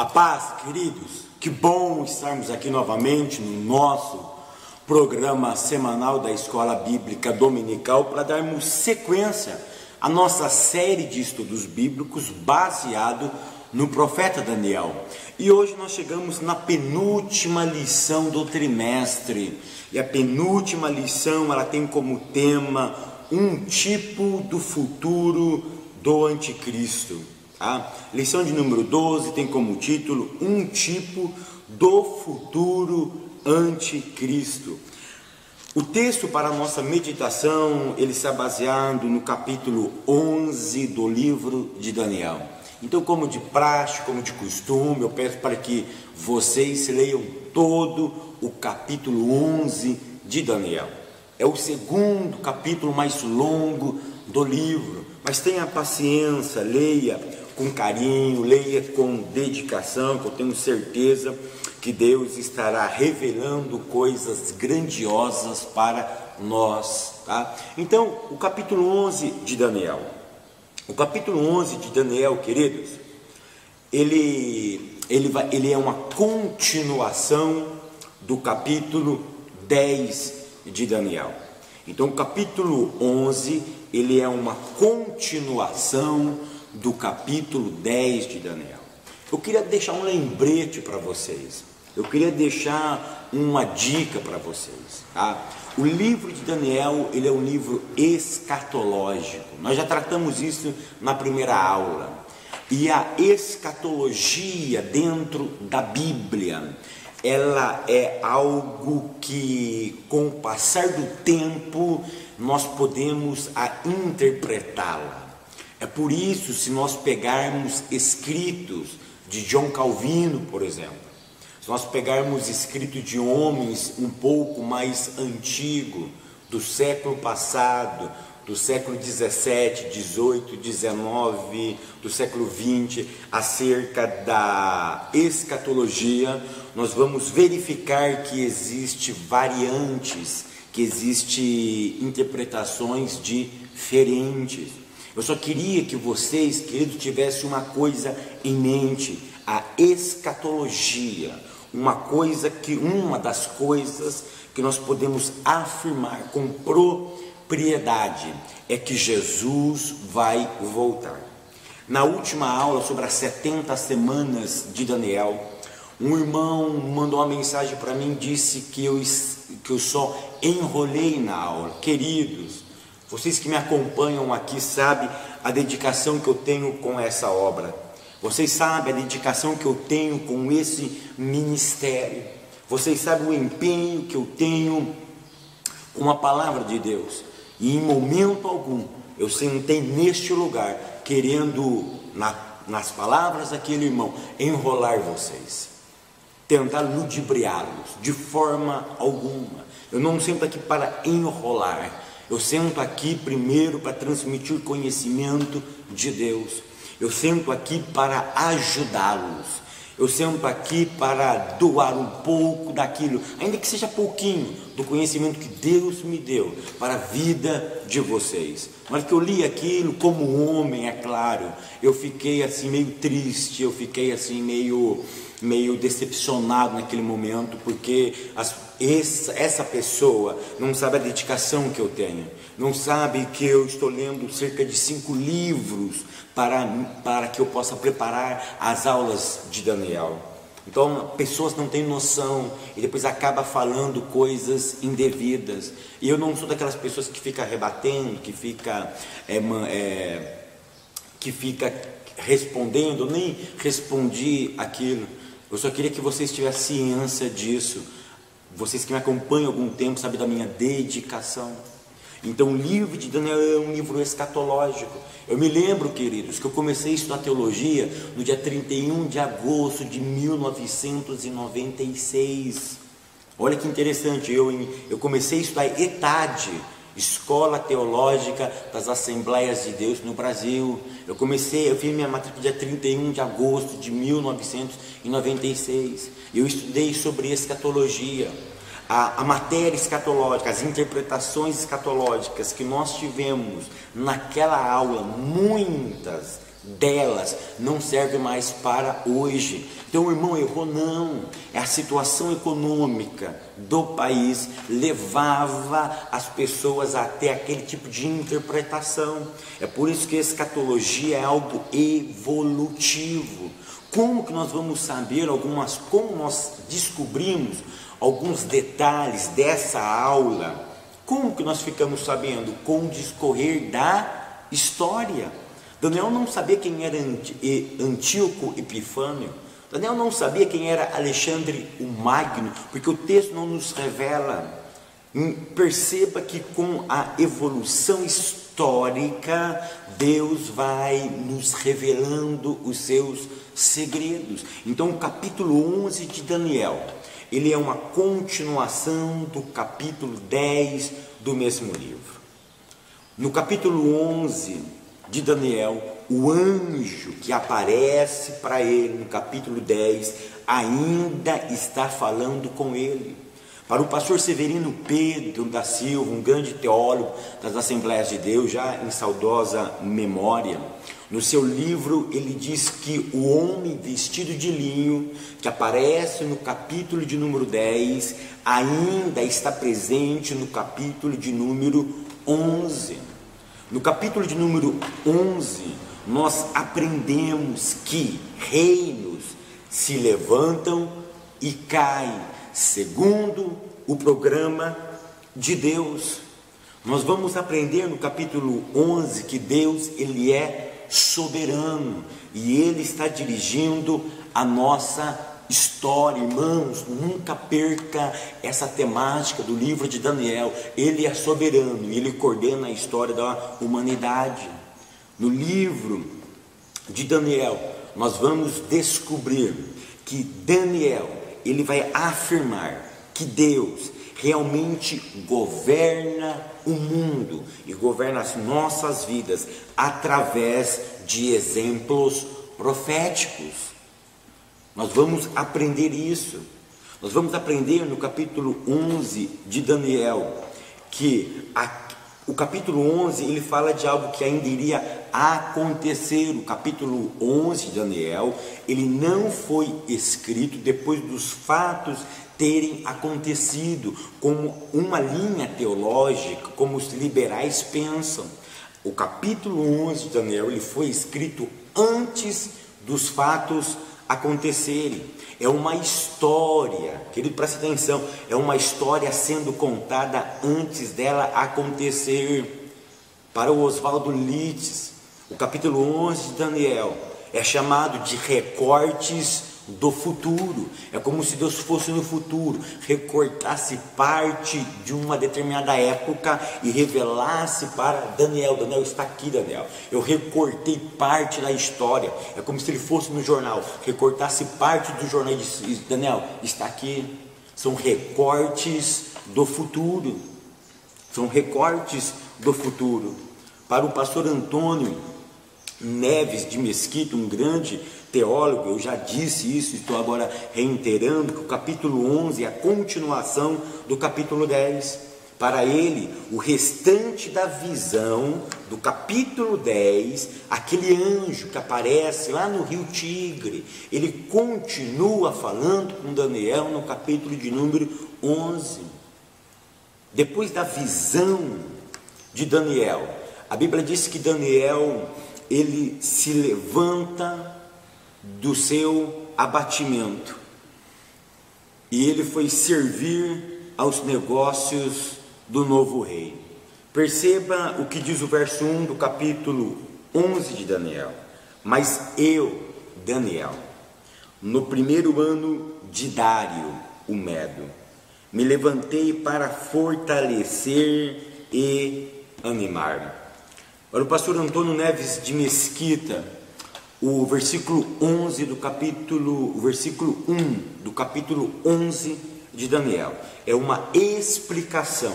A paz, queridos, que bom estarmos aqui novamente no nosso programa semanal da Escola Bíblica Dominical para darmos sequência à nossa série de estudos bíblicos baseado no profeta Daniel. E hoje nós chegamos na penúltima lição do trimestre. E a penúltima lição, ela tem como tema um tipo do futuro do anticristo. A lição de número 12 tem como título um tipo do futuro anticristo. O texto para a nossa meditação, ele está baseado no capítulo 11 do livro de Daniel. Então, como de praxe, como de costume, eu peço para que vocês leiam todo o capítulo 11 de Daniel. É o segundo capítulo mais longo do livro, mas tenha paciência, leia com carinho, leia com dedicação, que eu tenho certeza que Deus estará revelando coisas grandiosas para nós, tá? Então, o capítulo 11 de Daniel. O capítulo 11 de Daniel, queridos, ele é uma continuação do capítulo 10 de Daniel. Então, o capítulo 11, ele é uma continuação do capítulo 10 de Daniel. Eu queria deixar um lembrete para vocês. Eu queria deixar uma dica para vocês, tá? O livro de Daniel, ele é um livro escatológico. Nós já tratamos isso na primeira aula. E a escatologia dentro da Bíblia, ela é algo que, com o passar do tempo, nós podemos interpretá-la. É por isso, se nós pegarmos escritos de John Calvino, por exemplo, se nós pegarmos escritos de homens um pouco mais antigos, do século passado, do século 17, 18, 19, do século 20, acerca da escatologia, nós vamos verificar que existe variantes, que existe interpretações diferentes. Eu só queria que vocês, queridos, tivessem uma coisa em mente: a escatologia, uma das coisas que nós podemos afirmar com propriedade é que Jesus vai voltar. Na última aula sobre as 70 semanas de Daniel, um irmão mandou uma mensagem para mim, disse que eu só enrolei na aula. Queridos, vocês que me acompanham aqui sabem a dedicação que eu tenho com essa obra. Vocês sabem a dedicação que eu tenho com esse ministério. Vocês sabem o empenho que eu tenho com a palavra de Deus. E em momento algum eu sentei neste lugar querendo, nas palavras daquele irmão, enrolar vocês, tentar ludibriá-los de forma alguma. Eu não sento aqui para enrolar. Eu sento aqui primeiro para transmitir conhecimento de Deus. Eu sento aqui para ajudá-los. Eu sento aqui para doar um pouco daquilo, ainda que seja pouquinho, do conhecimento que Deus me deu para a vida de vocês. Mas que eu li aquilo como homem, é claro, eu fiquei assim meio triste, eu fiquei assim meio decepcionado naquele momento, porque essa pessoa não sabe a dedicação que eu tenho, não sabe que eu estou lendo cerca de 5 livros para que eu possa preparar as aulas de Daniel. Então, pessoas não têm noção e depois acaba falando coisas indevidas. E eu não sou daquelas pessoas que fica rebatendo, que fica respondendo, nem respondi aquilo. Eu só queria que vocês tivessem ciência disso. Vocês que me acompanham há algum tempo sabem da minha dedicação. Então, o livro de Daniel é um livro escatológico. Eu me lembro, queridos, que eu comecei a estudar teologia no dia 31 de agosto de 1996. Olha que interessante, eu comecei a estudar ETAD, Escola Teológica das Assembleias de Deus no Brasil. Eu fiz minha matrícula dia 31 de agosto de 1996. Eu estudei sobre escatologia. A matéria escatológica, as interpretações escatológicas que nós tivemos naquela aula, muitas delas não serve mais para hoje. Então o irmão errou, não, é a situação econômica do país levava as pessoas a ter aquele tipo de interpretação. É por isso que a escatologia é algo evolutivo. Como que nós vamos saber como nós descobrimos alguns detalhes dessa aula? Como que nós ficamos sabendo? Com o discorrer da história. Daniel não sabia quem era Antíoco Epifânio. Daniel não sabia quem era Alexandre o Magno, porque o texto não nos revela. Perceba que com a evolução histórica, Deus vai nos revelando os seus segredos. Então o capítulo 11 de Daniel, ele é uma continuação do capítulo 10 do mesmo livro. No capítulo 11 de Daniel, o anjo que aparece para ele no capítulo 10 ainda está falando com ele. Para o pastor Severino Pedro da Silva, um grande teólogo das Assembleias de Deus, já em saudosa memória, no seu livro ele diz que o homem vestido de linho, que aparece no capítulo de número 10, ainda está presente no capítulo de número 11. No capítulo de número 11, nós aprendemos que reinos se levantam e caem, segundo o programa de Deus. Nós vamos aprender no capítulo 11 que Deus, ele é soberano e ele está dirigindo a nossa história. Irmãos, nunca perca essa temática do livro de Daniel. Ele é soberano e ele coordena a história da humanidade. No livro de Daniel, nós vamos descobrir que Daniel, ele vai afirmar que Deus realmente governa o mundo e governa as nossas vidas através de exemplos proféticos. Nós vamos aprender isso. Nós vamos aprender no capítulo 11 de Daniel que o capítulo 11 ele fala de algo que ainda iria acontecer. O capítulo 11 de Daniel, ele não foi escrito depois dos fatos terem acontecido, como uma linha teológica, como os liberais pensam. O capítulo 11 de Daniel, ele foi escrito antes dos fatos acontecerem. É uma história, querido, preste atenção, é uma história sendo contada antes dela acontecer. Para o Oswaldo Litz, o capítulo 11 de Daniel é chamado de recortes do futuro. É como se Deus fosse no futuro, recortasse parte de uma determinada época e revelasse para Daniel. Daniel, está aqui, Daniel, eu recortei parte da história. É como se ele fosse no jornal, recortasse parte do jornal e disse: Daniel, está aqui. São recortes do futuro. São recortes do futuro. Para o pastor Antônio Neves de Mesquita, um grande teólogo, eu já disse isso, estou agora reiterando, que o capítulo 11 é a continuação do capítulo 10. Para ele, o restante da visão do capítulo 10, aquele anjo que aparece lá no rio Tigre, ele continua falando com Daniel no capítulo de número 11. Depois da visão de Daniel, a Bíblia diz que Daniel, ele se levanta do seu abatimento e ele foi servir aos negócios do novo rei. Perceba o que diz o verso 1 do capítulo 11 de Daniel. Mas eu, Daniel, no primeiro ano de Dário, o Medo, me levantei para fortalecer e animar. Para o pastor Antônio Neves de Mesquita, o versículo 11 do capítulo, o versículo 1 do capítulo 11 de Daniel é uma explicação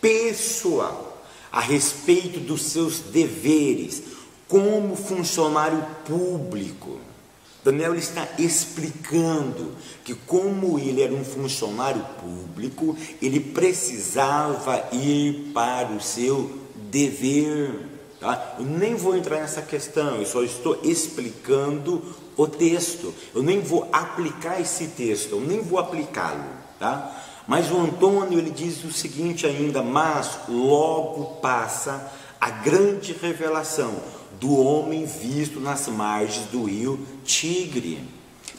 pessoal a respeito dos seus deveres como funcionário público. Daniel está explicando que, como ele era um funcionário público, ele precisava ir para o seu dever. Tá? Eu nem vou entrar nessa questão, eu só estou explicando o texto. Eu nem vou aplicar esse texto, eu nem vou aplicá-lo. Tá? Mas o Antônio, ele diz o seguinte ainda: mas logo passa a grande revelação do homem visto nas margens do rio Tigre.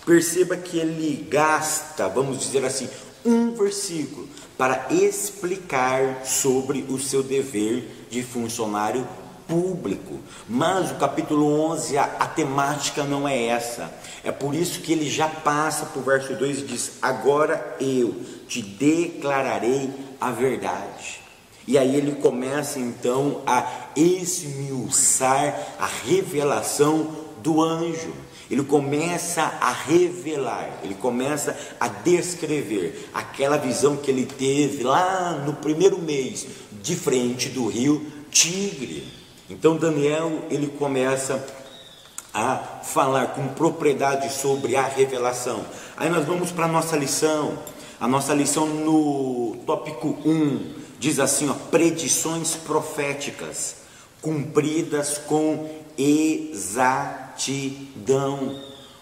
Perceba que ele gasta, vamos dizer assim, um versículo para explicar sobre o seu dever de funcionário público. Mas o capítulo 11, a temática não é essa. É por isso que ele já passa para o verso 2 e diz: agora eu te declararei a verdade. E aí ele começa então a esmiuçar a revelação do anjo. Ele começa a revelar, ele começa a descrever aquela visão que ele teve lá no primeiro mês, de frente do rio Tigre. Então Daniel, ele começa a falar com propriedade sobre a revelação. Aí nós vamos para a nossa lição. A nossa lição no tópico 1 diz assim, ó: predições proféticas cumpridas com exatidão.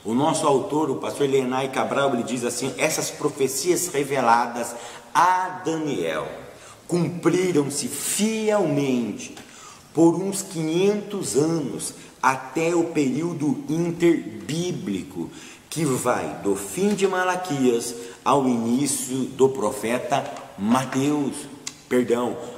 O nosso autor, o pastor Lenay Cabral, ele diz assim: essas profecias reveladas a Daniel cumpriram-se fielmente por uns 500 anos, até o período interbíblico, que vai do fim de Malaquias ao início do profeta Mateus,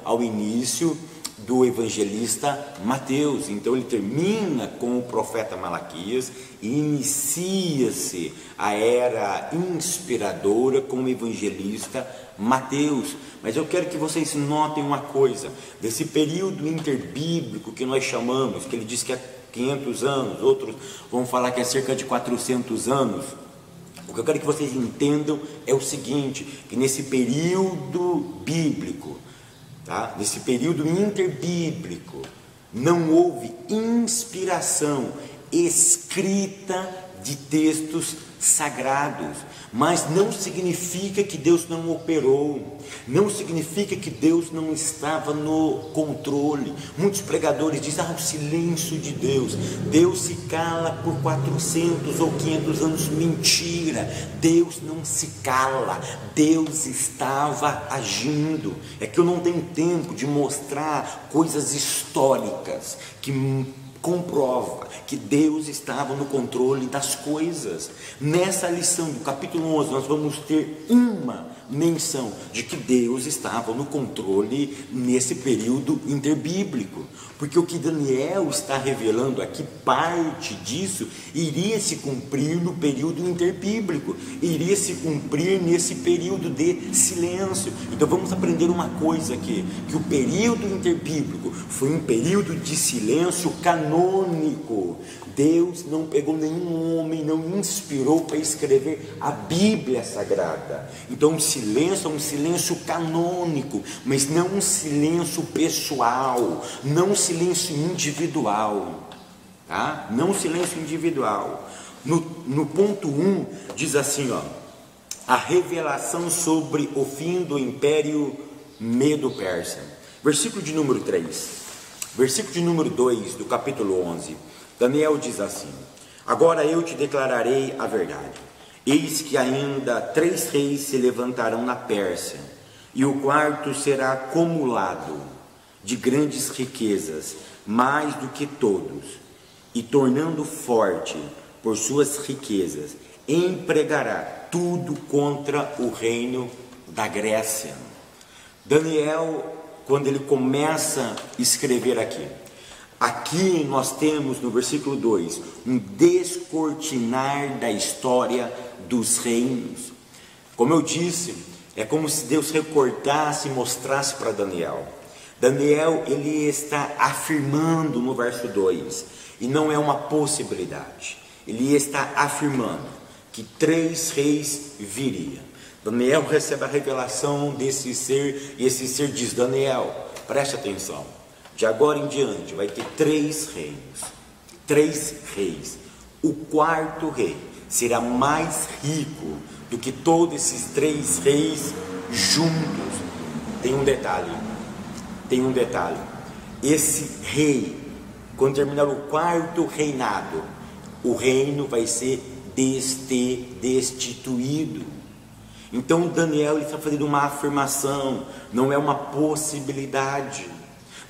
ao início do evangelista Mateus. Então ele termina com o profeta Malaquias e inicia-se a era inspiradora com o evangelista Mateus. Mas eu quero que vocês notem uma coisa, desse período interbíblico que nós chamamos, que ele diz que é 500 anos, outros vão falar que é cerca de 400 anos. O que eu quero que vocês entendam é o seguinte, que nesse período bíblico, tá? Nesse período interbíblico, não houve inspiração escrita de textos sagrados, mas não significa que Deus não operou, não significa que Deus não estava no controle. Muitos pregadores dizem: o silêncio de Deus, Deus se cala por 400 ou 500 anos. Mentira, Deus não se cala, Deus estava agindo. É que eu não tenho tempo de mostrar coisas históricas que comprova que Deus estava no controle das coisas. Nessa lição do capítulo 11 nós vamos ter uma menção de que Deus estava no controle nesse período interbíblico, porque o que Daniel está revelando aqui, parte disso iria se cumprir no período interbíblico, iria se cumprir nesse período de silêncio. Então vamos aprender uma coisa aqui, que o período interbíblico foi um período de silêncio canônico. Deus não pegou nenhum homem, não inspirou para escrever a Bíblia Sagrada. Então o silêncio é um silêncio canônico, mas não um silêncio pessoal, não um silêncio individual, tá? Não um silêncio individual. No ponto 1 diz assim, ó: a revelação sobre o fim do Império Medo-Persa. Versículo de número 3, versículo de número 2 do capítulo 11. Daniel diz assim: agora eu te declararei a verdade. Eis que ainda 3 reis se levantarão na Pérsia, e o quarto será acumulado de grandes riquezas, mais do que todos, e tornando forte por suas riquezas, empregará tudo contra o reino da Grécia. Daniel, quando ele começa a escrever aqui nós temos no versículo 2 um descortinar da história dos reinos. Como eu disse, é como se Deus recortasse e mostrasse para Daniel. Daniel, ele está afirmando no verso 2, e não é uma possibilidade, ele está afirmando que 3 reis viriam. Daniel recebe a revelação desse ser, e esse ser diz: Daniel, preste atenção, de agora em diante vai ter 3 reinos, 3 reis. O quarto rei será mais rico do que todos esses 3 reis juntos. Tem um detalhe, esse rei quando terminar o quarto reinado, o reino vai ser destituído. Então Daniel está fazendo uma afirmação, não é uma possibilidade.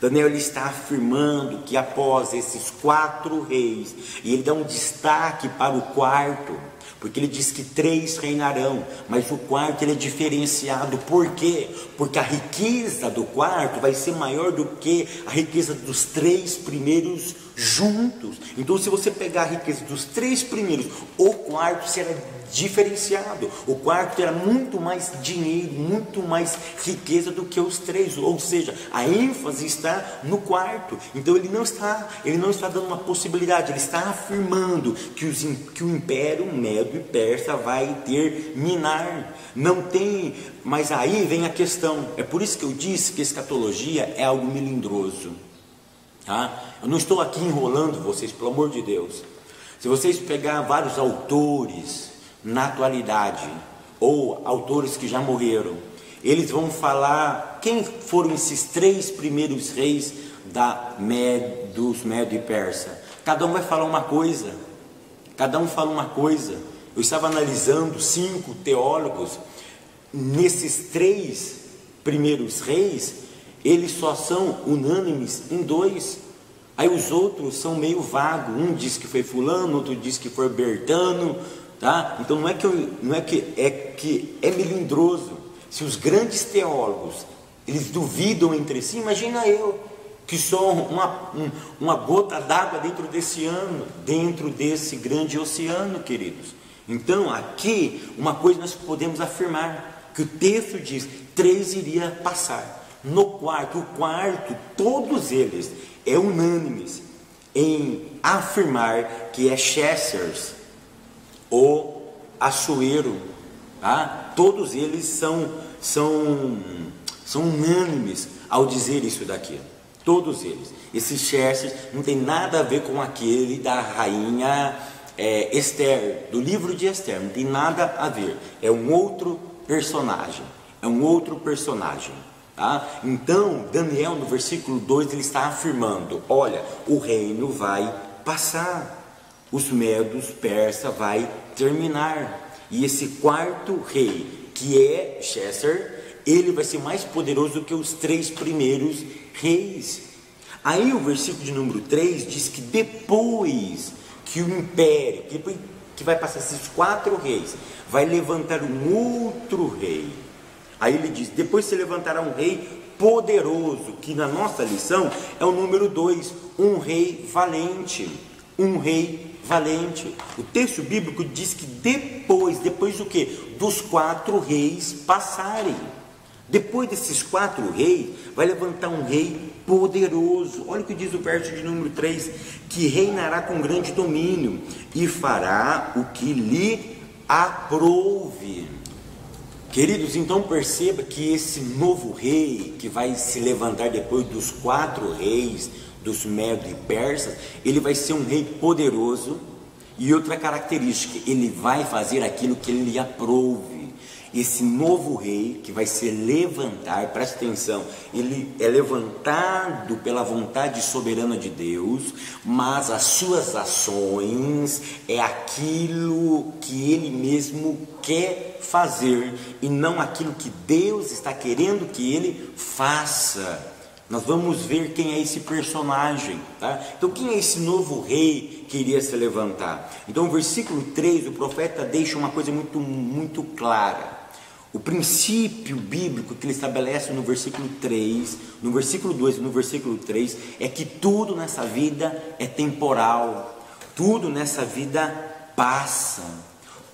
Daniel ele está afirmando que após esses 4 reis, e ele dá um destaque para o quarto, porque ele diz que 3 reinarão, mas o quarto ele é diferenciado. Por quê? Porque a riqueza do quarto vai ser maior do que a riqueza dos 3 primeiros juntos. Então, se você pegar a riqueza dos 3 primeiros, o quarto será diferenciado. O quarto terá muito mais dinheiro, muito mais riqueza do que os 3. Ou seja, a ênfase está no quarto. Então, ele não está dando uma possibilidade. Ele está afirmando que o Império Médio e Persa vai terminar. Não tem, mas aí vem a questão. É por isso que eu disse que escatologia é algo melindroso. Tá? Eu não estou aqui enrolando vocês, pelo amor de Deus. Se vocês pegar vários autores na atualidade, ou autores que já morreram, eles vão falar quem foram esses 3 primeiros reis dos Médio e Persa. Cada um vai falar uma coisa. Cada um fala uma coisa. Eu estava analisando 5 teólogos. Nesses 3 primeiros reis, eles só são unânimes em 2. Aí os outros são meio vagos. Um diz que foi fulano, outro diz que foi Bertano, tá? Então não é que é melindroso. Se os grandes teólogos eles duvidam entre si, imagina eu que sou uma gota d'água dentro desse grande oceano, queridos. Então aqui uma coisa nós podemos afirmar, que o texto diz 3 iria passar. No quarto, o quarto, todos eles é unânimes em afirmar que é Chessers ou Assuero, tá? Todos eles são unânimes ao dizer isso daqui. Todos eles. Esse Chessers não tem nada a ver com aquele da rainha Esther, do livro de Esther, não tem nada a ver. É um outro personagem. Tá? Então, Daniel no versículo 2 ele está afirmando: olha, o reino vai passar, os medos, persa vai terminar, e esse quarto rei, que é Chesser, ele vai ser mais poderoso do que os 3 primeiros reis. Aí o versículo de número 3 diz que depois que o império, que vai passar esses 4 reis, vai levantar um outro rei. Aí ele diz: depois se levantará um rei poderoso, que na nossa lição é o número 2, um rei valente. O texto bíblico diz que depois do que? Dos 4 reis passarem. Depois desses 4 reis, vai levantar um rei poderoso. Olha o que diz o verso de número 3, que reinará com grande domínio e fará o que lhe aprouve. Queridos, então perceba que esse novo rei que vai se levantar depois dos 4 reis dos Medos e Persas, ele vai ser um rei poderoso, e outra característica, ele vai fazer aquilo que ele lhe aprouve. Esse novo rei que vai se levantar, presta atenção, ele é levantado pela vontade soberana de Deus, mas as suas ações é aquilo que ele mesmo quer fazer e não aquilo que Deus está querendo que ele faça. Nós vamos ver quem é esse personagem, tá? Então quem é esse novo rei que iria se levantar? Então no versículo 3 o profeta deixa uma coisa muito clara. O princípio bíblico que ele estabelece no versículo 3, no versículo 2 e no versículo 3 é que tudo nessa vida é temporal, tudo nessa vida passa,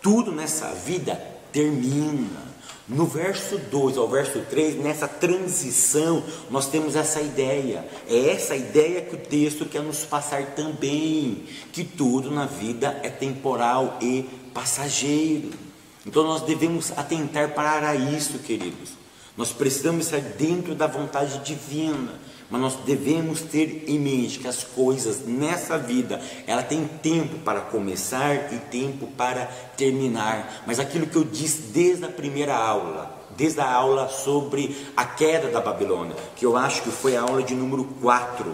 tudo nessa vida termina. No verso 2 ao verso 3, nessa transição, nós temos essa ideia. É essa ideia que o texto quer nos passar também, que tudo na vida é temporal e passageiro. Então nós devemos atentar para isso, queridos. Nós precisamos estar dentro da vontade divina, mas nós devemos ter em mente que as coisas nessa vida, ela tem tempo para começar e tempo para terminar. Mas aquilo que eu disse desde a primeira aula, desde a aula sobre a queda da Babilônia, que eu acho que foi a aula de número 4,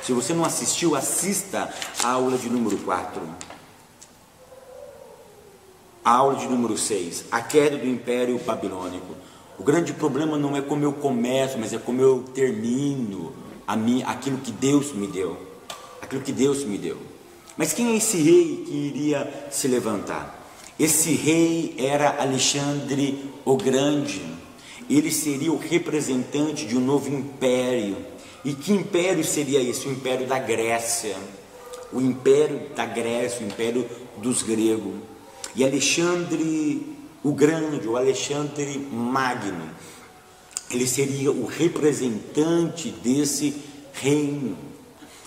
Se você não assistiu, assista a aula de número 4. A aula de número 6, a queda do Império Babilônico. O grande problema não é como eu começo, mas é como eu termino aquilo que Deus me deu. Aquilo que Deus me deu. Mas quem é esse rei que iria se levantar? Esse rei era Alexandre o Grande. Ele seria o representante de um novo império. E que império seria esse? O Império da Grécia. O Império da Grécia, o Império dos gregos. E Alexandre o Grande, o Alexandre Magno, ele seria o representante desse reino.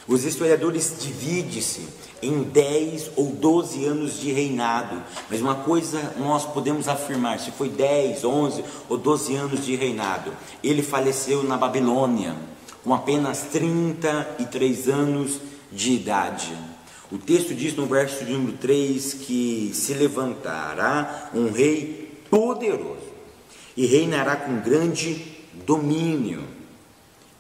Os historiadores dividem-se em 10 ou 12 anos de reinado, mas uma coisa nós podemos afirmar: se foi 10, 11 ou 12 anos de reinado, ele faleceu na Babilônia, com apenas 33 anos de idade. O texto diz no verso de número 3 que se levantará um rei poderoso e reinará com grande domínio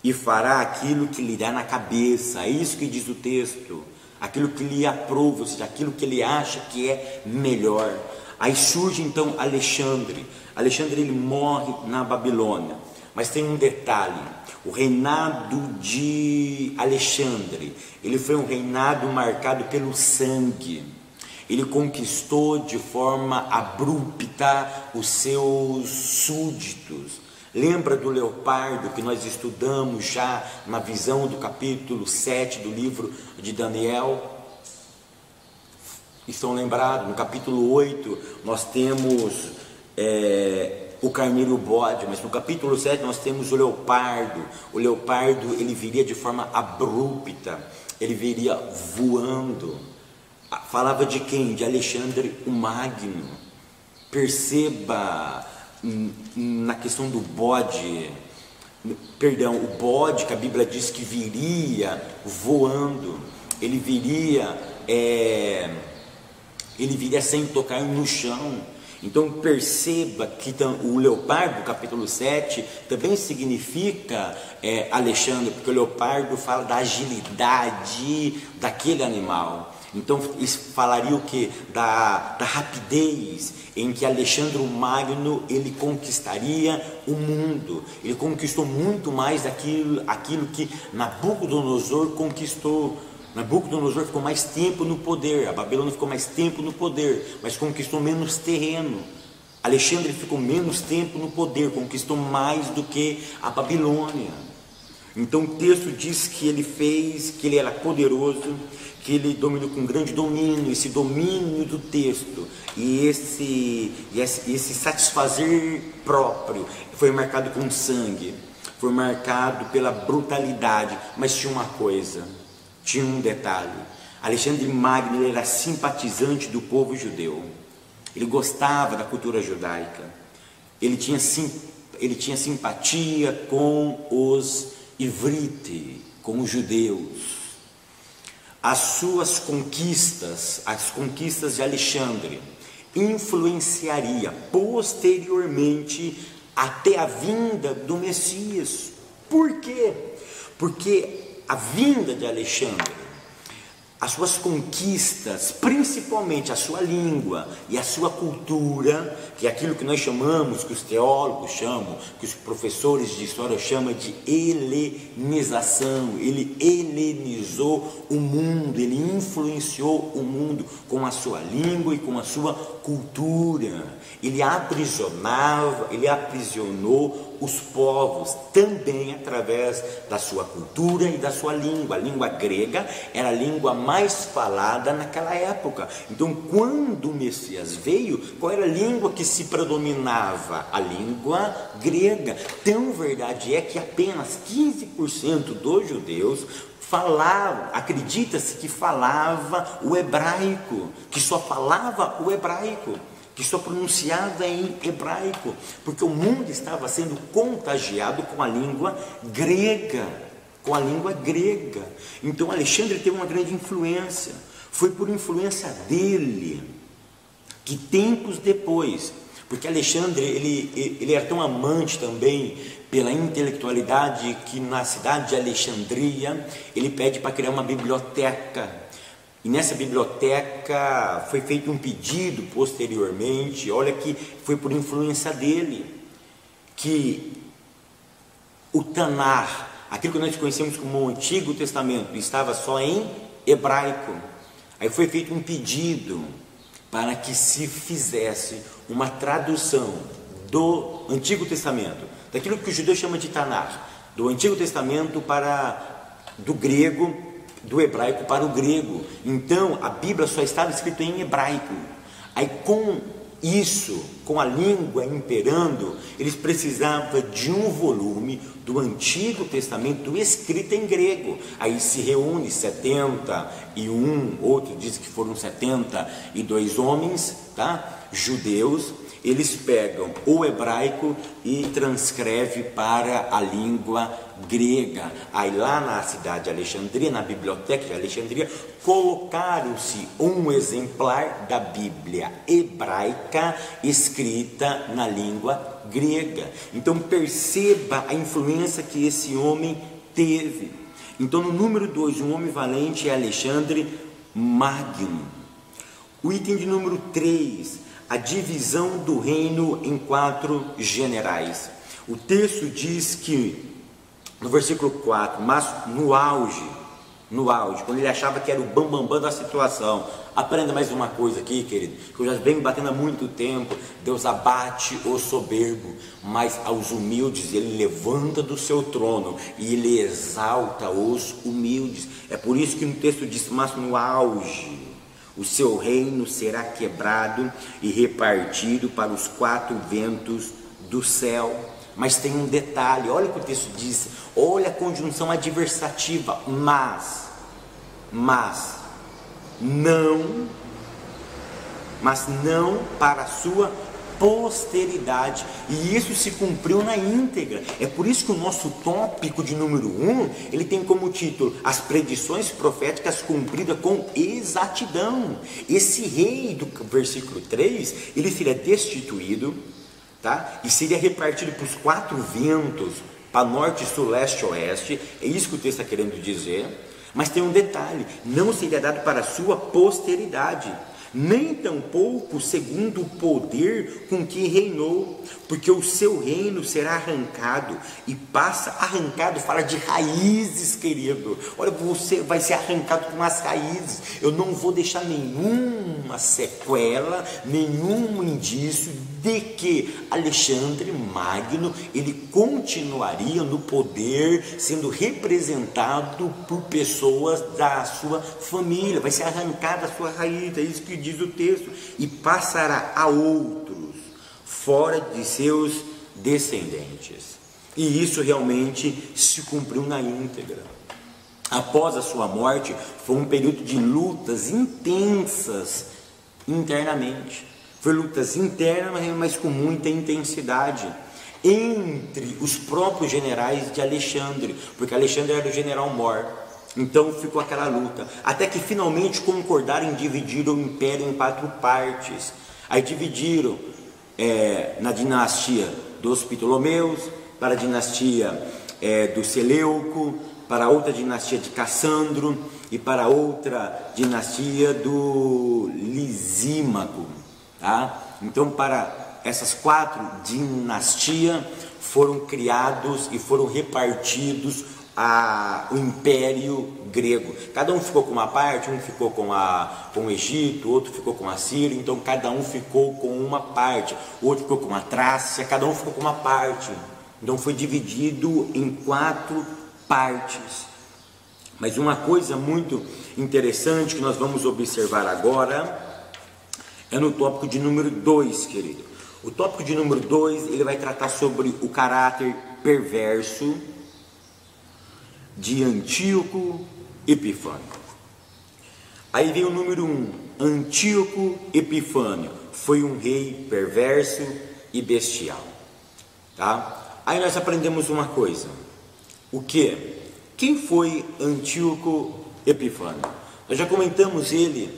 e fará aquilo que lhe dá na cabeça. É isso que diz o texto, aquilo que lhe aprova, ou seja, aquilo que ele acha que é melhor. Aí surge então Alexandre. Alexandre, ele morre na Babilônia, mas tem um detalhe: o reinado de Alexandre, ele foi um reinado marcado pelo sangue. Ele conquistou de forma abrupta os seus súditos. Lembra do leopardo que nós estudamos já na visão do capítulo 7 do livro de Daniel? Estão lembrados? No capítulo 8 nós temos o carneiro e o bode, mas no capítulo 7 nós temos o leopardo. O leopardo, ele viria de forma abrupta, ele viria voando. Falava de quem? De Alexandre o Magno. Perceba na questão do bode, o bode que a Bíblia diz que viria voando, ele viria sem tocar no chão. Então perceba que o leopardo, capítulo 7, também significa Alexandre, porque o leopardo fala da agilidade daquele animal. Então isso falaria o que? Da rapidez em que Alexandre o Magno, ele conquistaria o mundo. Ele conquistou muito mais aquilo que Nabucodonosor conquistou. Nabucodonosor ficou mais tempo no poder, a Babilônia ficou mais tempo no poder, mas conquistou menos terreno. Alexandre ficou menos tempo no poder, conquistou mais do que a Babilônia. Então o texto diz que ele era poderoso, que ele dominou com grande domínio. Esse domínio do texto e esse satisfazer próprio foi marcado com sangue, foi marcado pela brutalidade, mas tinha uma coisa. Tinha um detalhe: Alexandre Magno era simpatizante do povo judeu, ele gostava da cultura judaica, ele tinha simpatia com os ivrites, com os judeus. As suas conquistas, as conquistas de Alexandre, influenciaria posteriormente até a vinda do Messias. Por quê? Porque a vinda de Alexandre, as suas conquistas, principalmente a sua língua e a sua cultura, que é aquilo que nós chamamos, que os teólogos chamam, que os professores de história chamam de helenização. Ele helenizou o mundo, ele influenciou o mundo com a sua língua e com a sua cultura. Ele aprisionou os povos também através da sua cultura e da sua língua. A língua grega era a língua mais falada naquela época. Então, quando o Messias veio, qual era a língua que se predominava? A língua grega. Tão verdade é que apenas 15% dos judeus acredita-se que falava o hebraico, que só falava o hebraico, que só pronunciava em hebraico, porque o mundo estava sendo contagiado com a língua grega, Então Alexandre teve uma grande influência. Foi por influência dele que tempos depois, Porque Alexandre, ele era tão amante também pela intelectualidade, que na cidade de Alexandria, ele pede para criar uma biblioteca. E nessa biblioteca foi feito um pedido posteriormente, olha que foi por influência dele, que o Tanar, aquilo que nós conhecemos como o Antigo Testamento, estava só em hebraico. Aí foi feito um pedido para que se fizesse uma tradução do Antigo Testamento, daquilo que o judeu chama de Tanar, do Antigo Testamento do grego, do hebraico para o grego. Então a Bíblia só estava escrita em hebraico. Aí com isso, com a língua imperando, eles precisavam de um volume do Antigo Testamento escrito em grego. Aí se reúne 71, outro diz que foram 72 homens, tá? Judeus. Eles pegam o hebraico e transcrevem para a língua grega. Aí lá na cidade de Alexandria, na biblioteca de Alexandria, colocaram-se um exemplar da Bíblia hebraica escrita na língua grega. Então perceba a influência que esse homem teve. Então no número 2, um homem valente é Alexandre Magno. O item de número 3, a divisão do reino em 4 generais. O texto diz que, no versículo 4, mas no auge, quando ele achava que era o bambambam da situação, aprenda mais uma coisa aqui, querido, que eu já venho batendo há muito tempo: Deus abate o soberbo, mas aos humildes ele levanta do seu trono e ele exalta os humildes. É por isso que no texto diz, mas no auge, o seu reino será quebrado e repartido para os 4 ventos do céu. Mas tem um detalhe, olha o que o texto diz, olha a conjunção adversativa, mas não para a sua posteridade. E isso se cumpriu na íntegra. É por isso que o nosso tópico de número 1, ele tem como título: as predições proféticas cumpridas com exatidão. Esse rei do versículo 3, ele seria destituído, tá? E seria repartido para os 4 ventos, para norte, sul, leste, oeste. É isso que o texto está querendo dizer. Mas tem um detalhe: não seria dado para a sua posteridade, nem tampouco segundo o poder com que reinou, porque o seu reino será arrancado. E arrancado fala de raízes, querido. Olha, você vai ser arrancado com as raízes. Eu não vou deixar nenhuma sequela, nenhum indício de que Alexandre Magno, ele continuaria no poder, sendo representado por pessoas da sua família. Vai ser arrancada a sua raiz, é isso que diz o texto, e passará a outros, fora de seus descendentes. E isso realmente se cumpriu na íntegra. Após a sua morte, foi um período de lutas intensas internamente. Foi lutas internas, mas com muita intensidade entre os próprios generais de Alexandre, porque Alexandre era o general-mor. Então ficou aquela luta, até que finalmente concordaram em dividir o império em 4 partes. Aí dividiram na dinastia dos Ptolomeus, para a dinastia do Seleuco, para outra dinastia de Cassandro e para outra dinastia do Lisímaco, tá? Então para essas 4 dinastias foram criados e foram repartidos o Império Grego. Cada um ficou com uma parte, um ficou com o Egito, outro ficou com a Síria. Então cada um ficou com uma parte, outro ficou com a Trácia, cada um ficou com uma parte. Então foi dividido em 4 partes. Mas uma coisa muito interessante que nós vamos observar agora é no tópico de número 2, querido. O tópico de número 2, ele vai tratar sobre o caráter perverso de Antíoco Epifânio. Aí vem o número 1, Antíoco Epifânio foi um rei perverso e bestial, tá? Aí nós aprendemos uma coisa. O que? Quem foi Antíoco Epifânio? Nós já comentamos ele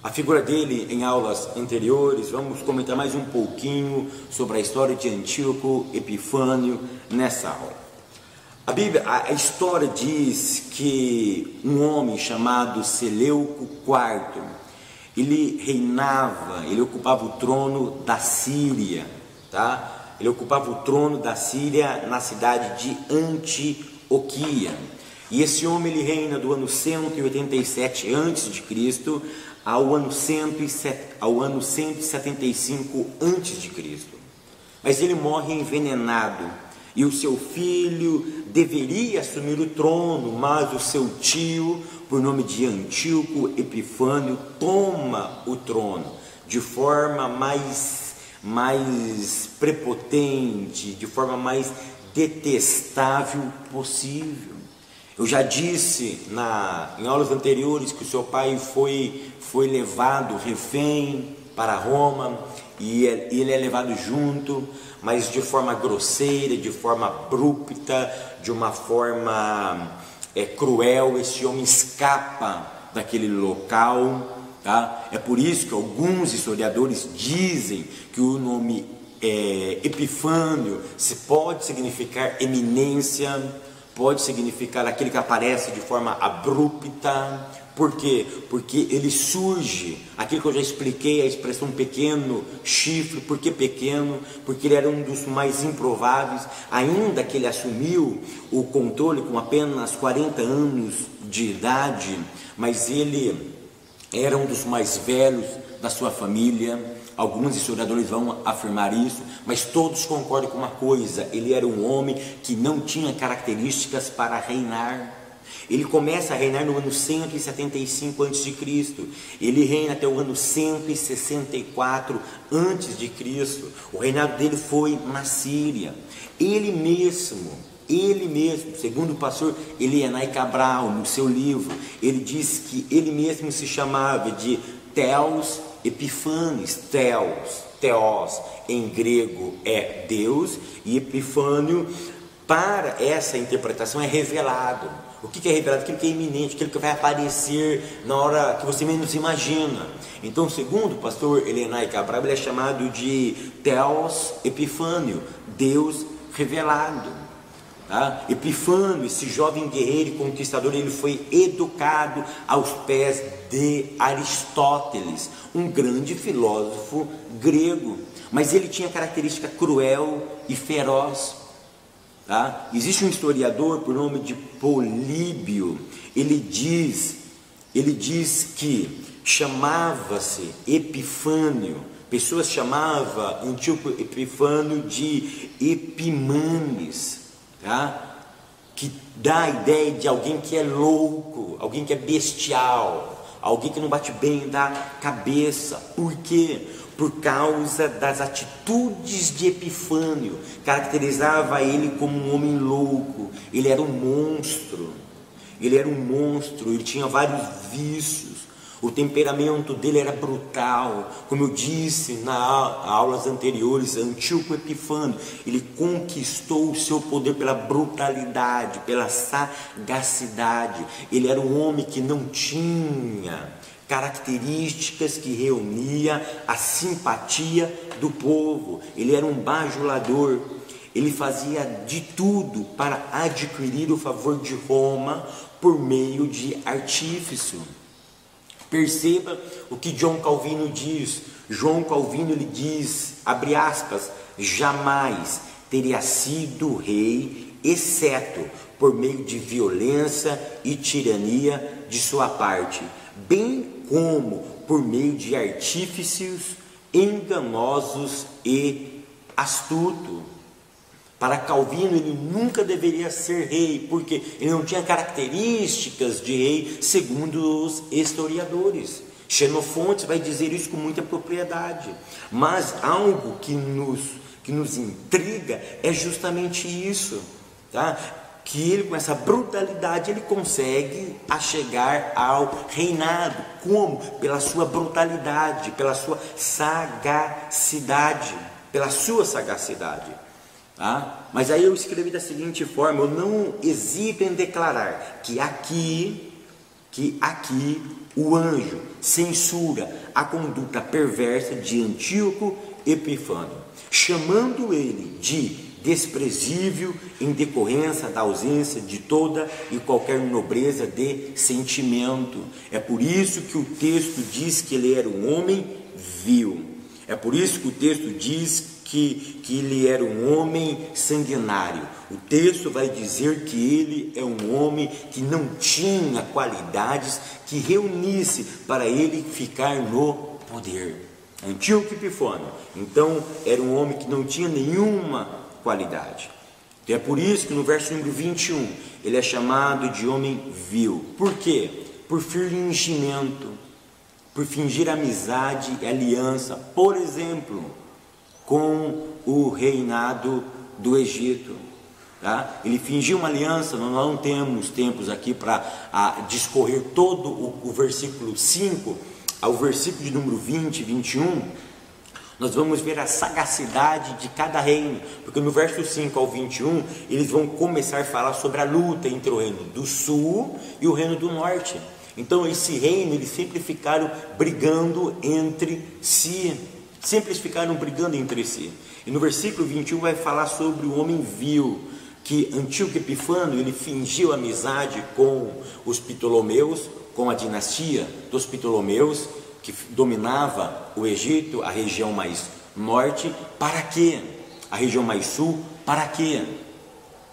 a figura dele em aulas anteriores. Vamos comentar mais um pouquinho sobre a história de Antíoco Epifânio nessa aula. A história diz que um homem chamado Seleuco IV, ele reinava, ele ocupava o trono da Síria, tá? Ele ocupava o trono da Síria na cidade de Antioquia. E esse homem ele reina do ano 187 a.C. ao ano 175 a.C. Mas ele morre envenenado, e o seu filho deveria assumir o trono, mas o seu tio, por nome de Antíoco Epifânio, toma o trono de forma mais prepotente, de forma mais detestável possível. Eu já disse em aulas anteriores que o seu pai foi levado refém para Roma, e ele é levado junto, mas de forma grosseira, de forma abrupta, de uma forma cruel. Esse homem escapa daquele local, tá? É por isso que alguns historiadores dizem que o nome Epifânio pode significar eminência, pode significar aquele que aparece de forma abrupta. Por quê? Porque ele surge, aquilo que eu já expliquei, a expressão pequeno chifre. Por que pequeno? Porque ele era um dos mais improváveis, ainda que ele assumiu o controle com apenas 40 anos de idade, mas ele era um dos mais velhos da sua família. Alguns historiadores vão afirmar isso, mas todos concordam com uma coisa: ele era um homem que não tinha características para reinar. Ele começa a reinar no ano 175 a.C., ele reina até o ano 164 a.C. O reinado dele foi na Síria. Ele mesmo, segundo o pastor Elienay Cabral, no seu livro, ele diz que ele mesmo se chamava de Theos Epiphanes. Theos em grego é Deus, e Epifânio, para essa interpretação, é revelado. O que é revelado? Aquilo que é iminente, aquilo que vai aparecer na hora que você menos imagina. Então, segundo o pastor Elienay Cabral, ele é chamado de Theos Epifânio, Deus revelado. Tá? Epifânio, esse jovem guerreiro e conquistador, ele foi educado aos pés de Aristóteles, um grande filósofo grego, mas ele tinha característica cruel e feroz. Tá? Existe um historiador por nome de Políbio. Ele diz que chamava-se Epifânio, pessoas chamavam Antíoco Epifânio de Epimanes, tá? Que dá a ideia de alguém que é louco, alguém que é bestial, alguém que não bate bem da cabeça. Por quê? Por causa das atitudes de Epifânio, caracterizava ele como um homem louco. Ele era um monstro, ele tinha vários vícios, o temperamento dele era brutal. Como eu disse nas aulas anteriores, Antíoco Epifânio, ele conquistou o seu poder pela brutalidade, pela sagacidade. Ele era um homem que não tinha características que reunia a simpatia do povo. Ele era um bajulador, ele fazia de tudo para adquirir o favor de Roma por meio de artifício. Perceba o que João Calvino diz. João Calvino ele diz, abre aspas, jamais teria sido rei, exceto por meio de violência e tirania de sua parte, bem como por meio de artifícios enganosos e astutos. Para Calvino, ele nunca deveria ser rei, porque ele não tinha características de rei, segundo os historiadores. Xenofonte vai dizer isso com muita propriedade. Mas algo que nos intriga é justamente isso, tá? Que ele, com essa brutalidade, ele consegue chegar ao reinado. Como? Pela sua brutalidade, pela sua sagacidade, Tá? Mas aí eu escrevi da seguinte forma: eu não hesito em declarar que aqui o anjo censura a conduta perversa de Antíoco Epifânio, chamando ele de desprezível em decorrência da ausência de toda e qualquer nobreza de sentimento. É por isso que o texto diz que ele era um homem vil. É por isso que o texto diz que ele era um homem sanguinário. O texto vai dizer que ele é um homem que não tinha qualidades que reunisse para ele ficar no poder. Antíoco Epifânio, então, era um homem que não tinha nenhuma qualidade. Então, é por isso que no verso número 21, ele é chamado de homem vil. Por quê? Por fingimento, por fingir amizade e aliança, por exemplo, com o reinado do Egito. Tá? Ele fingiu uma aliança. Nós não temos tempos aqui para discorrer todo o versículo 5 ao versículo de número 20, 21, nós vamos ver a sagacidade de cada reino, porque no verso 5 ao 21, eles vão começar a falar sobre a luta entre o reino do sul e o reino do norte. Então esse reino, eles sempre ficaram brigando entre si, E no versículo 21 vai falar sobre o homem vil, que Antíoco Epifânio, ele fingiu amizade com os Ptolomeus, com a dinastia dos Ptolomeus, que dominava o Egito, a região mais norte. Para quê? A região mais sul, para quê?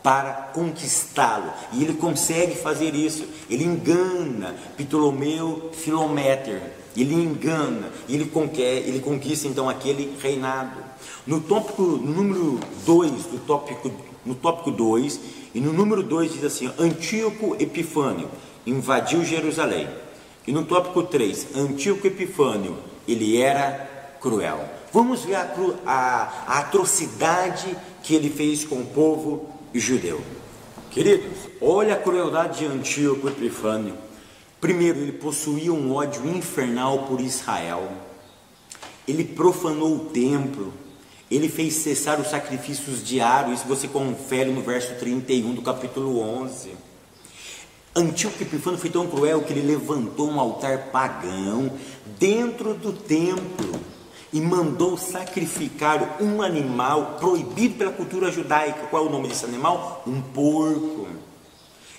Para conquistá-lo. E ele consegue fazer isso. Ele engana Ptolomeu Filométer. Ele engana, ele conquista então aquele reinado. No número 2, no tópico 2, e no número 2 diz assim: Antíoco Epifânio invadiu Jerusalém. E no tópico 3, Antíoco Epifânio, ele era cruel. Vamos ver a atrocidade que ele fez com o povo judeu. Queridos, olha a crueldade de Antíoco Epifânio. Primeiro, ele possuía um ódio infernal por Israel. Ele profanou o templo. Ele fez cessar os sacrifícios diários. Isso você confere no verso 31 do capítulo 11. Antíoco Epifânio foi tão cruel que ele levantou um altar pagão dentro do templo e mandou sacrificar um animal proibido pela cultura judaica. Qual é o nome desse animal? Um porco.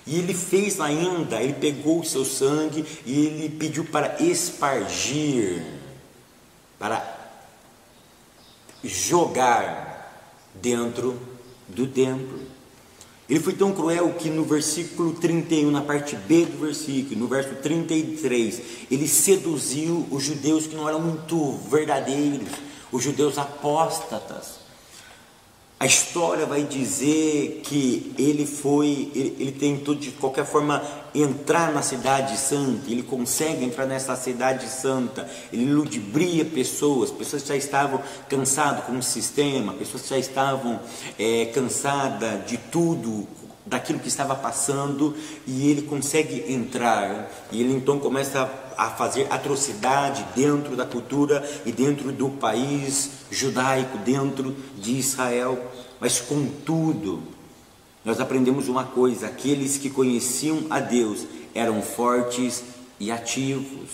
E ele fez ainda, ele pegou o seu sangue e ele pediu para espargir, para jogar dentro do templo. Ele foi tão cruel que no versículo 31, na parte B do versículo, no verso 33, ele seduziu os judeus que não eram muito verdadeiros, os judeus apóstatas. A história vai dizer que ele tentou de qualquer forma entrar na cidade santa. Ele consegue entrar nessa cidade santa. Ele ludibria pessoas que já estavam cansadas com o sistema, pessoas que já estavam cansadas de tudo, daquilo que estava passando, e ele consegue entrar, e ele então começa a fazer atrocidade dentro da cultura e dentro do país judaico, dentro de Israel. Mas contudo, nós aprendemos uma coisa: aqueles que conheciam a Deus eram fortes e ativos.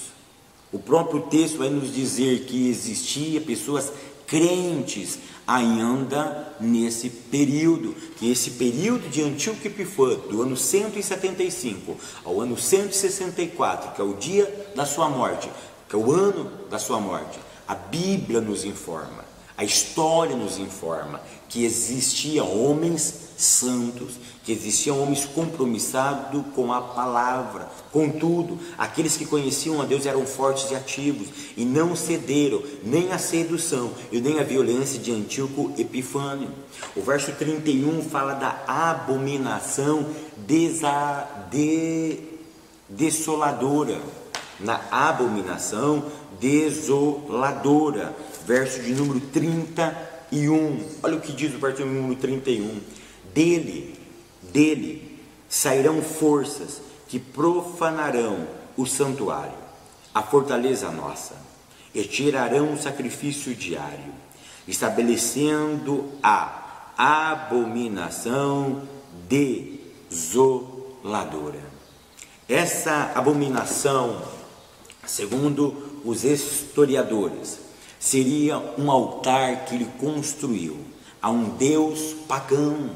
O próprio texto vai nos dizer que existia pessoas crentes ainda nesse período, que esse período de Antíoco Epifânio, do ano 175 ao ano 164, que é o dia da sua morte, que é o ano da sua morte, a Bíblia nos informa, a história nos informa que existiam homens santos, que existiam homens compromissados com a palavra. Contudo, aqueles que conheciam a Deus eram fortes e ativos e não cederam nem à sedução e nem à violência de Antíoco Epifânio. O verso 31 fala da abominação desoladora. Na abominação desoladora, verso de número 31. Olha o que diz o verso de número 31. Dele sairão forças que profanarão o santuário, a fortaleza nossa, e tirarão o sacrifício diário, estabelecendo a abominação desoladora. Essa abominação Segundo os historiadores, seria um altar que ele construiu a um deus pagão,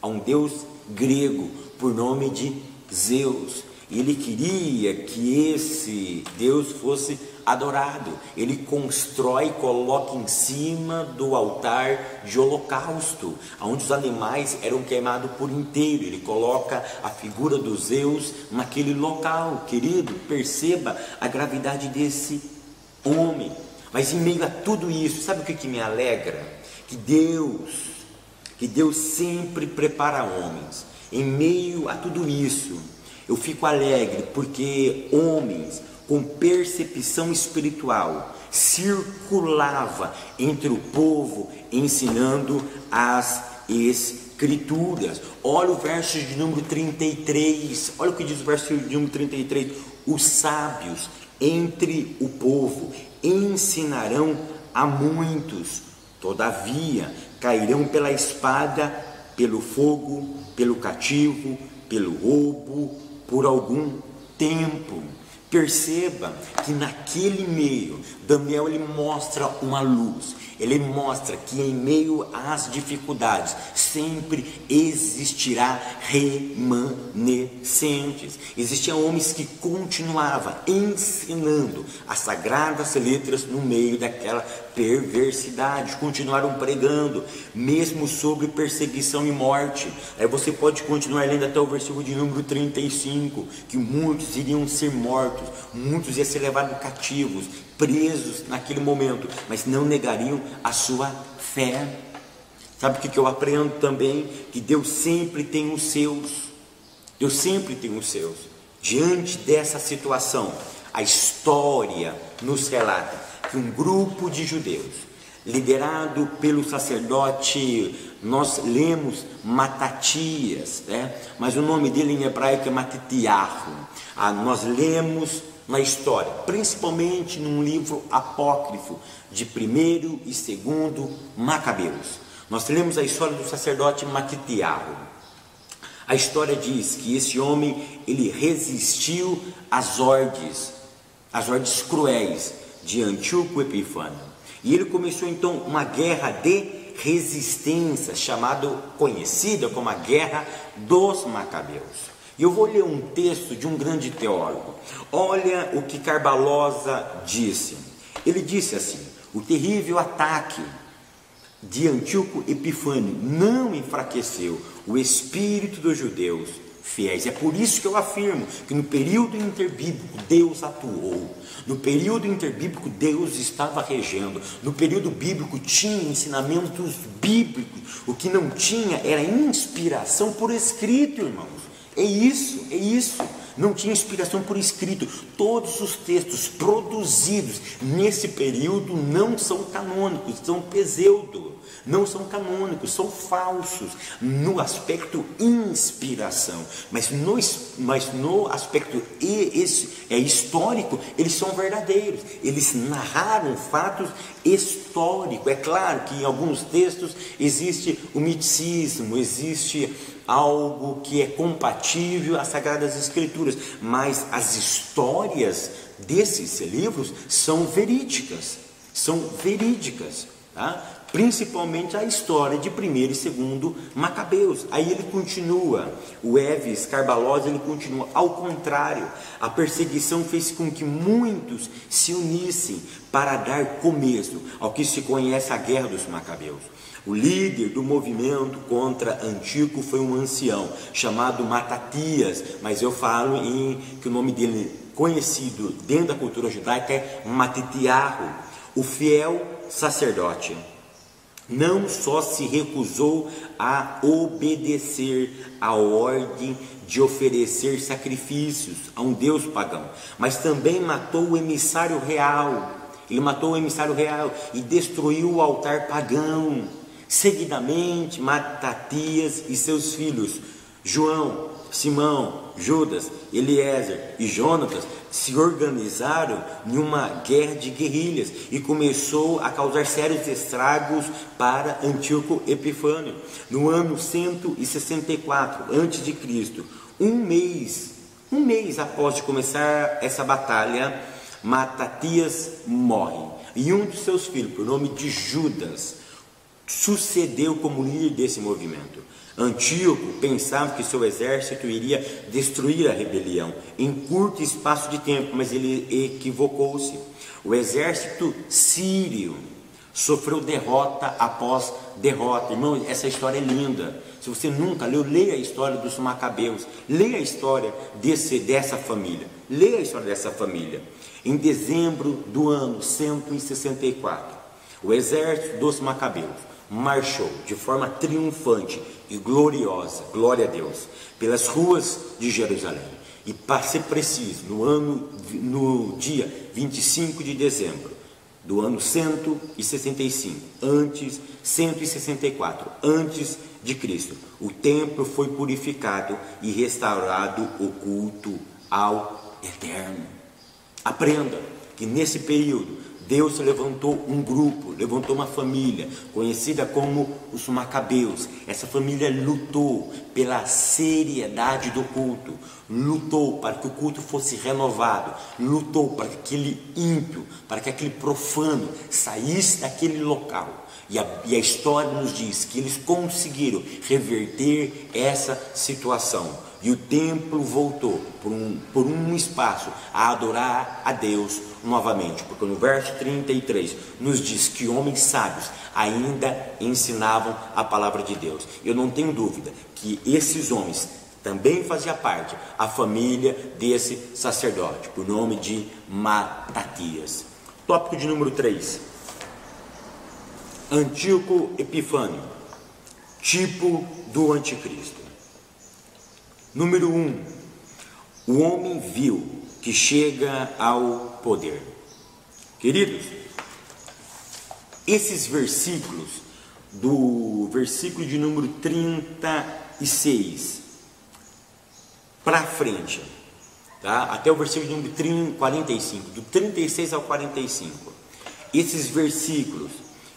a um deus grego, por nome de Zeus. Ele queria que esse Deus fosse adorado. Ele constrói e coloca em cima do altar de holocausto, onde os animais eram queimados por inteiro. Ele coloca a figura do Zeus naquele local. Querido, perceba a gravidade desse homem. Mas em meio a tudo isso, sabe o que me alegra? Que Deus sempre prepara homens. Em meio a tudo isso, eu fico alegre porque homens com percepção espiritual circulava entre o povo ensinando as escrituras. Olha o verso de número 33, olha o que diz o verso de número 33: os sábios entre o povo ensinarão a muitos, todavia cairão pela espada, pelo fogo, pelo cativo, pelo roubo, por algum tempo. Perceba que naquele meio, Daniel ele mostra uma luz. Ele mostra que em meio às dificuldades sempre existirá remanescentes. Existiam homens que continuavam ensinando as sagradas letras no meio daquela perversidade, continuaram pregando, mesmo sobre perseguição e morte. Aí você pode continuar lendo até o versículo de número 35, que muitos iriam ser mortos, muitos iam ser levados cativos, presos naquele momento, mas não negariam a sua fé. Sabe o que eu aprendo também? Que Deus sempre tem os seus. Deus sempre tem os seus. Diante dessa situação, a história nos relata que um grupo de judeus, liderado pelo sacerdote, nós lemos Matatias, mas o nome dele em hebraico é Matitiahu. Nós lemos na história, principalmente num livro apócrifo de 1º e 2º Macabeus. Nós lemos a história do sacerdote Matitiahu. A história diz que esse homem ele resistiu às ordens cruéis de Antíoco Epifânio. E ele começou então uma guerra de resistência, conhecida como a Guerra dos Macabeus. E eu vou ler um texto de um grande teólogo. Olha o que Carbalosa disse. Ele disse assim: o terrível ataque de Antíoco Epifânio não enfraqueceu o espírito dos judeus fiéis. É por isso que eu afirmo que no período interbíblico Deus atuou. No período interbíblico Deus estava regendo. No período bíblico tinha ensinamentos bíblicos. O que não tinha era inspiração por escrito, irmãos. É isso. Não tinha inspiração por escrito. Todos os textos produzidos nesse período não são canônicos, são pseudo, não são canônicos, são falsos no aspecto inspiração, mas no aspecto histórico eles são verdadeiros. Eles narraram fatos históricos. É claro que em alguns textos existe o miticismo, existe algo que é compatível às Sagradas Escrituras, mas as histórias desses livros são verídicas, tá? Principalmente a história de 1º e 2º Macabeus. Aí ele continua, o Eves Carbalosa, ele continua: ao contrário, a perseguição fez com que muitos se unissem para dar começo ao que se conhece a Guerra dos Macabeus. O líder do movimento contra Antíoco foi um ancião chamado Matatias, mas eu falo que o nome dele conhecido dentro da cultura judaica é Matitiahu. O fiel sacerdote não só se recusou a obedecer à ordem de oferecer sacrifícios a um deus pagão, mas também matou o emissário real. Ele matou o emissário real e destruiu o altar pagão. Seguidamente, Matatias e seus filhos, João, Simão, Judas, Eliezer e Jonatas, se organizaram em uma guerra de guerrilhas e começou a causar sérios estragos para Antíoco Epifânio. No ano 164 a.C., um mês após de começar essa batalha, Matatias morre, e um dos seus filhos, por nome de Judas, sucedeu como líder desse movimento. Antíoco pensava que seu exército iria destruir a rebelião em curto espaço de tempo, mas ele equivocou-se. O exército sírio sofreu derrota após derrota. Irmão, essa história é linda. Se você nunca leu, leia a história dos Macabeus, leia a história dessa família, leia a história dessa família. Em dezembro do ano 164, o exército dos Macabeus marchou de forma triunfante e gloriosa, glória a Deus, pelas ruas de Jerusalém. E para ser preciso, no dia 25 de dezembro do ano 165, 164 antes de Cristo, o templo foi purificado e restaurado o culto ao Eterno. Aprenda que nesse período Deus levantou um grupo, levantou uma família, conhecida como os Macabeus. Essa família lutou pela seriedade do culto, lutou para que o culto fosse renovado, lutou para que aquele ímpio, para que aquele profano saísse daquele local. E a história nos diz que eles conseguiram reverter essa situação. E o templo voltou por um espaço a adorar a Deus novamente, porque no verso 33 nos diz que homens sábios ainda ensinavam a palavra de Deus. Eu não tenho dúvida que esses homens também faziam parte a família desse sacerdote, por nome de Matatias. Tópico de número 3. Antíoco Epifânio, tipo do anticristo. Número 1, o homem vil que chega ao poder. Queridos, esses versículos, do versículo de número 36 para frente, tá? Até o versículo de número 45, do 36 ao 45, esses versículos,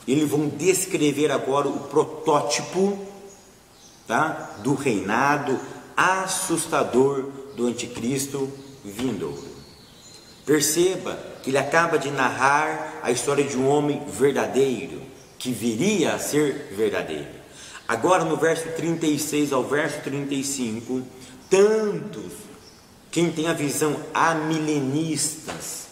eles vão descrever agora o protótipo, tá? Do reinado assustador do anticristo vindouro. Perceba que ele acaba de narrar a história de um homem verdadeiro, que viria a ser verdadeiro. Agora no verso 36 ao verso 35, tantos quem tem a visão amilenistas,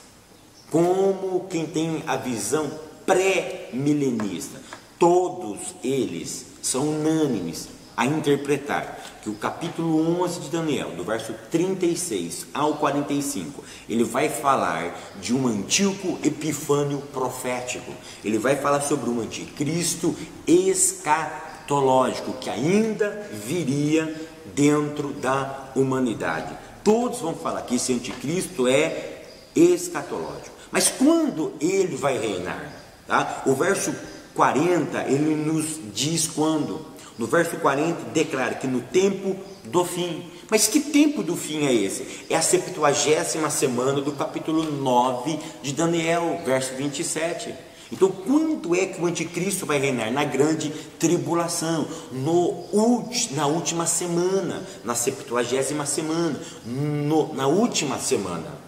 como quem tem a visão pré-milenista, todos eles são unânimes a interpretar que o capítulo 11 de Daniel, do verso 36 ao 45, ele vai falar de um Antíoco Epifânio profético. Ele vai falar sobre um anticristo escatológico que ainda viria dentro da humanidade. Todos vão falar que esse anticristo é escatológico. Mas quando ele vai reinar? Tá? O verso 40, ele nos diz quando. No verso 40 declara que no tempo do fim. Mas que tempo do fim é esse? É a 70ª semana do capítulo 9 de Daniel, verso 27. Então quando é que o anticristo vai reinar? Na grande tribulação, na última semana, na 70ª semana, na última semana.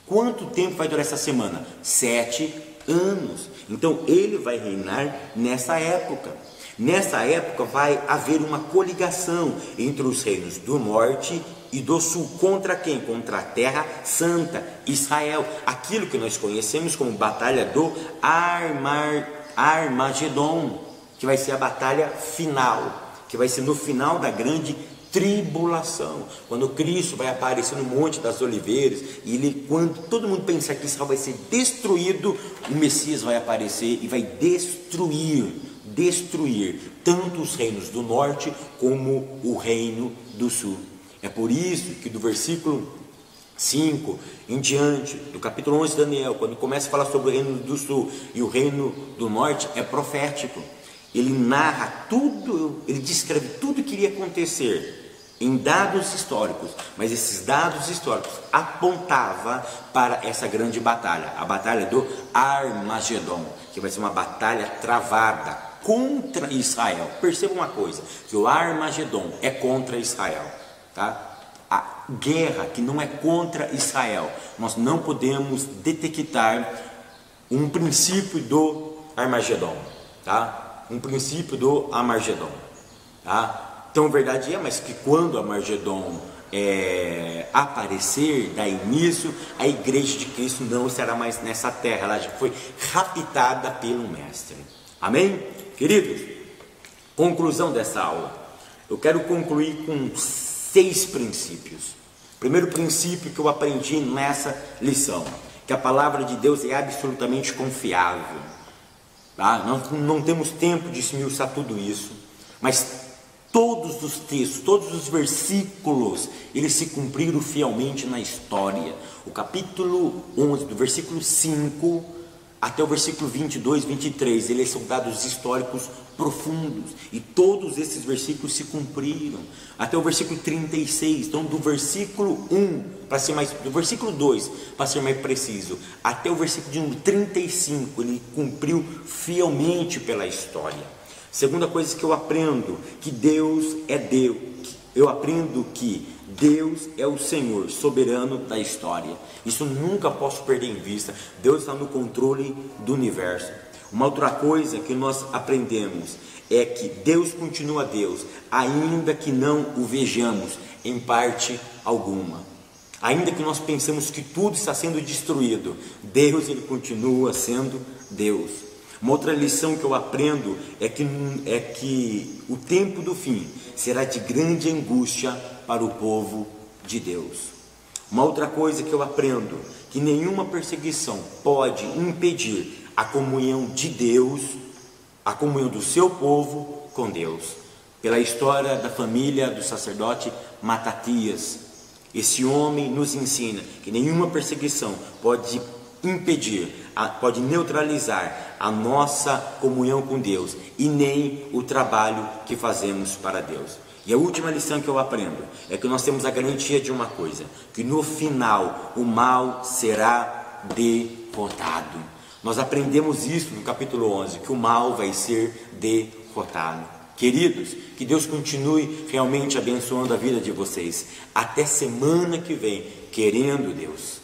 Quanto tempo vai durar essa semana? 7 anos. Então ele vai reinar nessa época. Nessa época vai haver uma coligação entre os reinos do norte e do sul. Contra quem? Contra a terra santa, Israel. Aquilo que nós conhecemos como batalha do Armagedon, que vai ser a batalha final, que vai ser no final da grande tribulação, quando Cristo vai aparecer no Monte das Oliveiras, e quando todo mundo pensar que Israel vai ser destruído, o Messias vai aparecer e vai destruir tanto os reinos do norte como o reino do sul. É por isso que do versículo 5 em diante, do capítulo 11 de Daniel, quando começa a falar sobre o reino do sul e o reino do norte, é profético. Ele narra tudo, ele descreve tudo que iria acontecer em dados históricos, mas esses dados históricos apontavam para essa grande batalha, a batalha do Armagedon, que vai ser uma batalha travada contra Israel. Perceba uma coisa, que o Armagedon é contra Israel, tá? a guerra que não é contra Israel, nós não podemos detectar um princípio do Armagedon, tá? Um princípio do Armagedon, tá? Então, verdade é, mas que quando o Armagedon aparecer, dar início, a igreja de Cristo não estará mais nessa terra, ela já foi raptada pelo Mestre. Amém? Queridos, conclusão dessa aula, eu quero concluir com 6 princípios. Primeiro princípio que eu aprendi nessa lição, que a palavra de Deus é absolutamente confiável, tá? Nós não temos tempo de esmiuçar tudo isso, mas todos os textos, todos os versículos, eles se cumpriram fielmente na história. O capítulo 11, do versículo 5 até o versículo 22, 23, eles são dados históricos profundos, e todos esses versículos se cumpriram, até o versículo 36, então do versículo 1, para ser mais, do versículo 2, para ser mais preciso, até o versículo de número 35, ele cumpriu fielmente pela história. Segunda coisa que eu aprendo, que Deus é Deus, eu aprendo que Deus é o Senhor soberano da história. Isso nunca posso perder em vista. Deus está no controle do universo. Uma outra coisa que nós aprendemos é que Deus continua Deus, ainda que não o vejamos em parte alguma. Ainda que nós pensemos que tudo está sendo destruído, Deus, ele continua sendo Deus. Uma outra lição que eu aprendo é que o tempo do fim será de grande angústia para o povo de Deus. Uma outra coisa que eu aprendo, que nenhuma perseguição pode impedir a comunhão de Deus, a comunhão do seu povo com Deus. Pela história da família do sacerdote Matatias, esse homem nos ensina que nenhuma perseguição pode impedir, pode neutralizar a nossa comunhão com Deus e nem o trabalho que fazemos para Deus. E a última lição que eu aprendo é que nós temos a garantia de uma coisa, que no final o mal será derrotado. Nós aprendemos isso no capítulo 11, que o mal vai ser derrotado. Queridos, que Deus continue realmente abençoando a vida de vocês. Até semana que vem, querendo Deus.